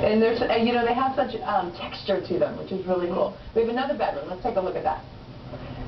And there's, you know, they have such texture to them, which is really cool. We have another bedroom. Let's take a look at that.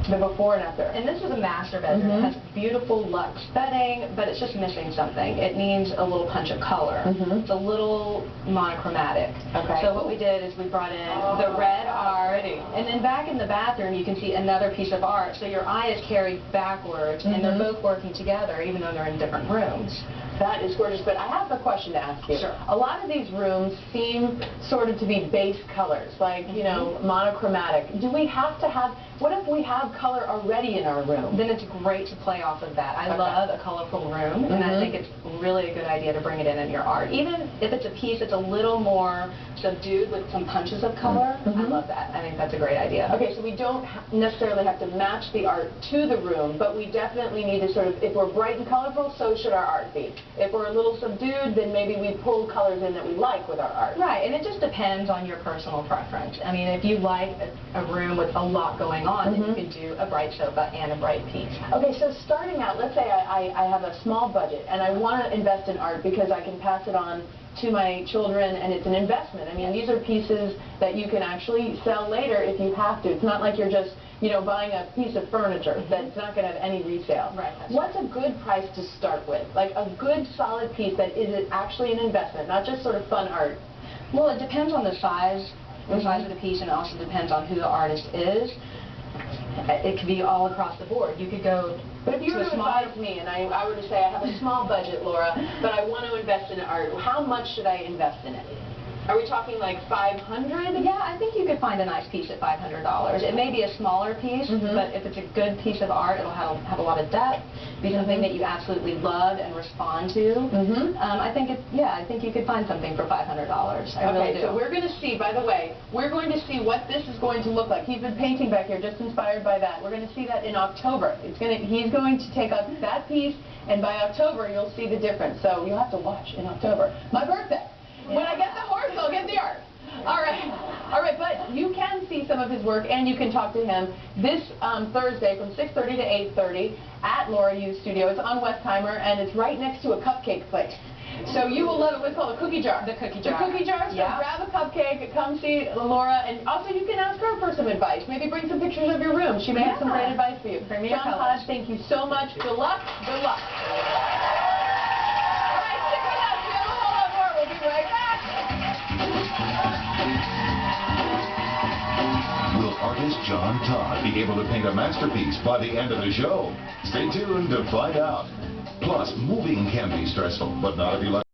The before and after. And this is a master bedroom. It has beautiful luxe bedding, but it's just missing something. It needs a little punch of color. It's a little monochromatic. Okay. So what we did is we brought in the red art, and then back in the bathroom you can see another piece of art. So your eye is carried backwards, and they're both working together, even though they're in different rooms. That is gorgeous, but I have a question to ask you. Sure. A lot of these rooms seem sort of to be base colors, like, you know, monochromatic. Do we have to have, what if we have color already in our room? Then it's great to play off of that. I love a colorful room, and I think it's really a good idea to bring it in your art. Even if it's a piece that's a little more subdued with some punches of color, I love that. I think that's a great idea. Okay, so we don't necessarily have to match the art to the room, but we definitely need to sort of, if we're bright and colorful, so should our art be. If we're a little subdued, then maybe we pull colors in that we like with our art. Right, and it just depends on your personal preference. I mean, if you like a room with a lot going on, then you can do a bright sofa and a bright piece. Okay, so starting out, let's say I have a small budget and I want to invest in art because I can pass it on to my children, and it's an investment. I mean, these are pieces that you can actually sell later if you have to. It's not like you're just, you know, buying a piece of furniture that's not going to have any resale. Right. What's a good price to start with? Like a good solid piece that is actually an investment, not just sort of fun art. Well, it depends on the size of the piece, and it also depends on who the artist is. It could be all across the board. You could go. But if you were to advise me, and I were to say I have a small budget, Laura, but I want to invest in art, how much should I invest in it? Are we talking like $500? Yeah, I think you could find a nice piece at $500. It may be a smaller piece, but if it's a good piece of art, it'll have a lot of depth, be something that you absolutely love and respond to. I think I think you could find something for $500. I really do. So we're going to see, by the way, we're going to see what this is going to look like. He's been painting back here, just inspired by that. We're going to see that in October. He's going to take up that piece, and by October you'll see the difference. So you'll have to watch in October. My birthday. When I get the horse, I'll get the art. All right, but you can see some of his work, and you can talk to him this Thursday from 6:30 to 8:30 at Laura Yu's studio. It's on Westheimer, and it's right next to a cupcake place. So you will love it. What's called a cookie jar. The cookie jar. The cookie jar. So grab a cupcake, come see Laura, and also you can ask her for some advice. Maybe bring some pictures of your room. She may have some great advice for you. John, Todd, thank you so much. Good luck. Good luck. Artist John Todd be able to paint a masterpiece by the end of the show? Stay tuned to find out. Plus, moving can be stressful, but not if you like